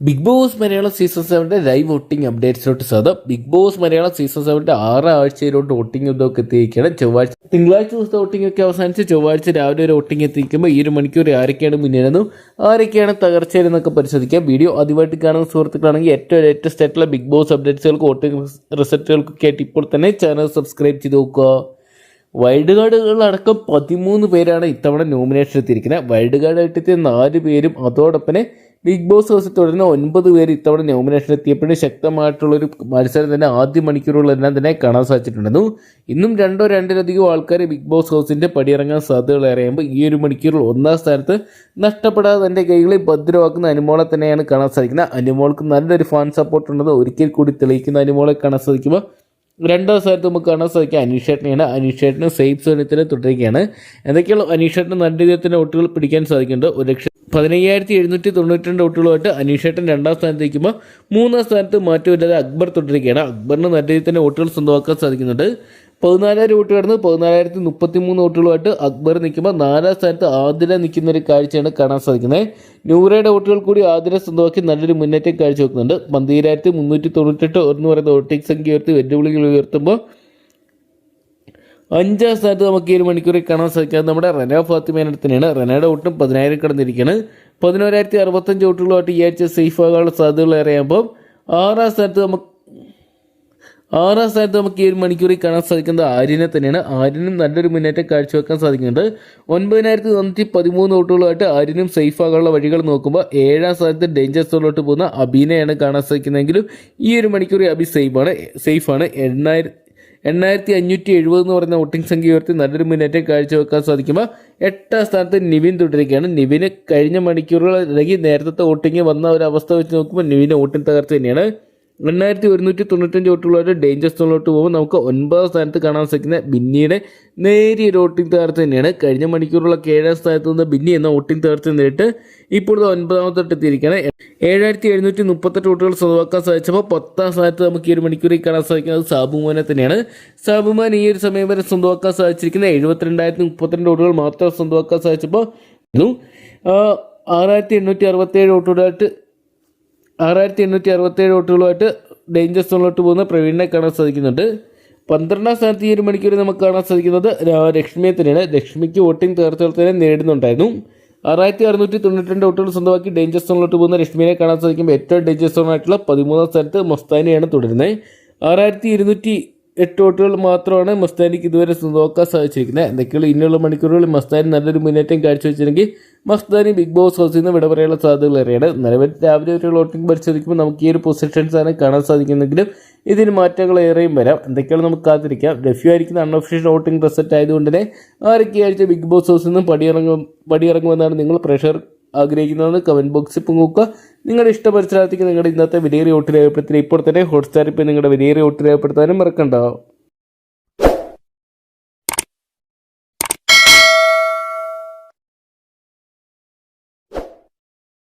Big Boss Malayalam season 7 live voting അപ്ഡേറ്റ്സിലോട്ട് സാധാ Bigg Boss Malayalam season 7 6 ആഴ്ചയിലോട്ട് വോട്ടിംഗ് ഇതൊക്കെ എത്തിയിരിക്കുകയാണ്. തിങ്കളാഴ്ച ദിവസത്തെ വോട്ടിംഗ് ഒക്കെ അവസാനിച്ച് ചൊവ്വാഴ്ച രാവിലെ ഒരു വോട്ടിംഗ് എത്തിക്കുമ്പോൾ ഈ ഒരു മണിക്കൂർ ആരൊക്കെയാണ് മുന്നേറുന്നു, ആരൊക്കെയാണ് തകർച്ചയിലെന്നൊക്കെ പരിശോധിക്കാം. വീഡിയോ ആദ്യമായിട്ട് കാണുന്ന സുഹൃത്തുക്കളാണെങ്കിൽ ഏറ്റവും ലേറ്റസ്റ്റ് ആയിട്ടുള്ള ബിഗ് ബോസ് അപ്ഡേറ്റ്സുകൾക്ക് വോട്ടിംഗ് റിസൾട്ടുകൾക്കൊക്കെ ആയിട്ട് ഇപ്പോൾ തന്നെ ചാനൽ സബ്സ്ക്രൈബ് ചെയ്ത് നോക്കുക. വൈൽഡ് കാർഡുകളടക്കം 13 പേരാണ് ഇത്തവണ നോമിനേഷൻ എത്തിയിരിക്കുന്നത്. വൈൽഡ് കാർഡായിട്ട് എത്തിയ 4 പേരും അതോടൊപ്പം ബിഗ് ബോസ് ഹൗസിൽ തുടരുന്ന 9 പേര് ഇത്തവണ നോമിനേഷൻ എത്തിയപ്പോഴും ശക്തമായിട്ടുള്ളൊരു മത്സരം തന്നെ ആദ്യ മണിക്കൂറുകളെല്ലാം തന്നെ കാണാൻ സാധിച്ചിട്ടുണ്ടായിരുന്നു. ഇന്നും രണ്ടിലധികം ആൾക്കാർ ബിഗ് ബോസ് ഹൗസിൻ്റെ പടിയിറങ്ങാൻ സാധ്യതകൾ അറിയുമ്പോൾ ഈ ഒരു മണിക്കൂറിൽ 1ാം സ്ഥാനത്ത് നഷ്ടപ്പെടാതെ തൻ്റെ കൈകളിൽ ഭദ്രമാക്കുന്ന അനുമോളെ തന്നെയാണ് കാണാൻ സാധിക്കുന്നത്. അനുമോൾക്ക് നല്ലൊരു ഫാൻ സപ്പോർട്ട് ഉണ്ടെന്ന് ഒരിക്കൽ കൂടി തെളിയിക്കുന്ന അനുമോളെ കാണാൻ സാധിക്കുമ്പോൾ 2ാം സ്ഥാനത്ത് നമുക്ക് കാണാൻ സാധിക്കുക അനീഷേട്ടനെയാണ്. അനീഷേട്ടന് സേഫ് സോണിൽ തുടരുകയാണ്. എന്തൊക്കെയാണ് അനീഷേട്ടന് നല്ല രീതിയിൽ തന്നെ വോട്ടുകൾ പിടിക്കാൻ സാധിക്കുന്നുണ്ട്. 15,792 വോട്ടുകളുമായിട്ട് അനീഷേട്ടൻ 2ാം സ്ഥാനത്ത് നിൽക്കുമ്പോൾ 3ാം സ്ഥാനത്ത് മാറ്റമില്ലാതെ അക്ബർ തുടരുകയാണ്. അക്ബറിന് നല്ല രീതിയിൽ തന്നെ വോട്ടുകൾ സ്വന്തമാക്കാൻ സാധിക്കുന്നുണ്ട്. 14,000 വോട്ട് കടന്ന് 14,033 വോട്ടുകളുമായിട്ട് അക്ബർ നിൽക്കുമ്പോൾ 4ാം സ്ഥാനത്ത് ആതിര നിൽക്കുന്ന ഒരു കാഴ്ചയാണ് കാണാൻ സാധിക്കുന്നത്. നൂറയുടെ വോട്ടുകൾ കൂടി ആതിര സ്വന്തമാക്കി നല്ലൊരു മുന്നേറ്റം കാഴ്ചവെക്കുന്നുണ്ട്. 12,398 എന്ന് പറയുന്ന വോട്ടിംഗ് സംഖ്യ ഉയർത്തി വെല്ലുവിളികൾ ഉയർത്തുമ്പോൾ 5ാം സ്ഥാനത്ത് നമുക്ക് ഈ ഒരു മണിക്കൂറിൽ കാണാൻ സാധിക്കുന്നത് നമ്മുടെ റെന ഫാത്തിമേനെ തന്നെയാണ്. റെനയുടെ വോട്ടും 10,000 കടന്നിരിക്കുകയാണ്. 11,065 വോട്ടുകളുമായിട്ട് ഈ ആഴ്ച സേഫ് ആകാനുള്ള സാധ്യതകൾ അറിയുമ്പോൾ 6ാം സ്ഥാനത്ത് നമുക്ക് ഈ ഒരു മണിക്കൂറിൽ കാണാൻ സാധിക്കുന്നത് ആര്യനെ തന്നെയാണ്. ആര്യനും നല്ലൊരു മുന്നേറ്റം കാഴ്ചവെക്കാൻ സാധിക്കുന്നുണ്ട്. 9,413 വോട്ടുകളുമായിട്ട് ആര്യനും സേഫ് ആകാനുള്ള വഴികൾ നോക്കുമ്പോൾ 7ാം സ്ഥാനത്ത് ഡേഞ്ചർ സോണിലോട്ട് പോകുന്ന അബീനെയാണ് കാണാൻ സാധിക്കുന്നതെങ്കിലും ഈ ഒരു മണിക്കൂറിൽ അബി സേഫാണ്. 8,570 എന്ന് പറയുന്ന വോട്ടിംഗ് സംഖ്യ ഉയർത്തി നല്ലൊരു മുന്നേറ്റം കാഴ്ചവെക്കാൻ സാധിക്കുമ്പോൾ 8ാം സ്ഥാനത്ത് നിവിൻ തുടരുകയാണ്. നിവിന് കഴിഞ്ഞ മണിക്കൂറുകൾ അല്ലെങ്കിൽ നേരത്തെ വോട്ടിംഗ് വന്ന ഒരു അവസ്ഥ വെച്ച് നോക്കുമ്പോൾ നിവിൻ്റെ വോട്ടിംഗ് തകർച്ച തന്നെയാണ്. 8,195 വോട്ടുകളായിട്ട് ഡേഞ്ചർ സോണിലോട്ട് പോകുമ്പോൾ നമുക്ക് 9ാം സ്ഥാനത്ത് കാണാൻ സാധിക്കുന്ന ബിന്നിയുടെ നേരിയ വോട്ടിംഗ് തകർച്ച തന്നെയാണ്. കഴിഞ്ഞ മണിക്കൂറുകളൊക്കെ 7ാം സ്ഥാനത്ത് നിന്ന് ബിന്നി എന്ന വോട്ടിംഗ് തകർച്ച നേരിട്ട് ഇപ്പോൾ 9ാമത്തോട്ട് എത്തിയിരിക്കുകയാണ്. 7,738 വോട്ടുകൾ സ്വന്തമാക്കാൻ സാധിച്ചപ്പോൾ 10ാം സ്ഥാനത്ത് നമുക്ക് ഈ ഒരു മണിക്കൂറിൽ കാണാൻ സാധിക്കുന്നത് സാബുമോനെ തന്നെയാണ്. സാബുമാൻ ഈ ഒരു സമയം വരെ സ്വന്തമാക്കാൻ സാധിച്ചിരിക്കുന്ന 72,032 വോട്ടുകൾ മാത്രം സ്വന്തമാക്കാൻ സാധിച്ചപ്പോൾ 6,867 വോട്ടുകളായിട്ട് 6,867 വോട്ടുകളുമായിട്ട് ഡേഞ്ചർ സോണിലോട്ട് പോകുന്ന പ്രവീണിനെ കാണാൻ സാധിക്കുന്നുണ്ട്. 12ാം സ്ഥാനത്ത് ഈ ഒരു മണിക്കൂറിൽ നമുക്ക് കാണാൻ സാധിക്കുന്നത് ലക്ഷ്മിയെ തന്നെയാണ്. ലക്ഷ്മിക്ക് വോട്ടിംഗ് തകർച്ചകൾ തന്നെ നേരിടുന്നുണ്ടായിരുന്നു. 6,692 വോട്ടുകൾ സ്വന്തമാക്കി ഡേഞ്ചർ സോണിലോട്ട് പോകുന്ന ലക്ഷ്മിയെ കാണാൻ സാധിക്കുമ്പോൾ ഏറ്റവും ഡേഞ്ചർ സോണായിട്ടുള്ള 13ാം സ്ഥാനത്ത് മസ്താനിയാണ് തുടരുന്നത്. 6,208 വോട്ടുകൾ മാത്രമാണ് മസ്താനിക്ക് ഇതുവരെ സ്വന്തമാക്കാൻ സാധിച്ചിരിക്കുന്നത്. എന്തൊക്കെയുള്ള ഇനിയുള്ള മണിക്കൂറുകളിൽ മസ്താനി നല്ലൊരു മുന്നേറ്റം കാഴ്ചവെച്ചില്ലെങ്കിൽ മസ്താനി ബിഗ് ബോസ് ഹൗസിൽ നിന്ന് വിട പറയാനുള്ള സാധ്യതകൾ ഏറെയാണ്. നിലവിൽ രാവിലെ ഒരു വോട്ടിംഗ് പരിശോധിക്കുമ്പോൾ നമുക്ക് ഈ ഒരു പൊസിഷൻസാണ് കാണാൻ സാധിക്കുന്നെങ്കിലും ഇതിന് മാറ്റങ്ങൾ ഏറെയും വരാം. എന്തൊക്കെയാണ് നമുക്ക് കാത്തിരിക്കാം. ലഭ്യമായിരിക്കുന്ന അൺഒഫീഷ്യൽ വോട്ടിംഗ് റിസൾട്ട് ആയതുകൊണ്ട് തന്നെ ആരൊക്കെ ആഴ്ച ബിഗ് ബോസ് ഹൗസിൽ നിന്നും പടിയിറങ്ങുമെന്നാണ് നിങ്ങൾ പ്രഷർ ആഗ്രഹിക്കുന്നതെന്ന് കമൻറ്റ് ബോക്സിൽ പങ്കുവെക്കുക. നിങ്ങളുടെ ഇഷ്ട മത്സരാർത്ഥിക്ക് നിങ്ങളുടെ ഇന്നത്തെ വിലയേറിയ വോട്ട് രേഖപ്പെടുത്തി ഇപ്പോൾ തന്നെ ഹോട്ട്സ്റ്റാറിൽ നിങ്ങളുടെ വിലയേറിയ വോട്ട് രേഖപ്പെടുത്താനും മറക്കണ്ട.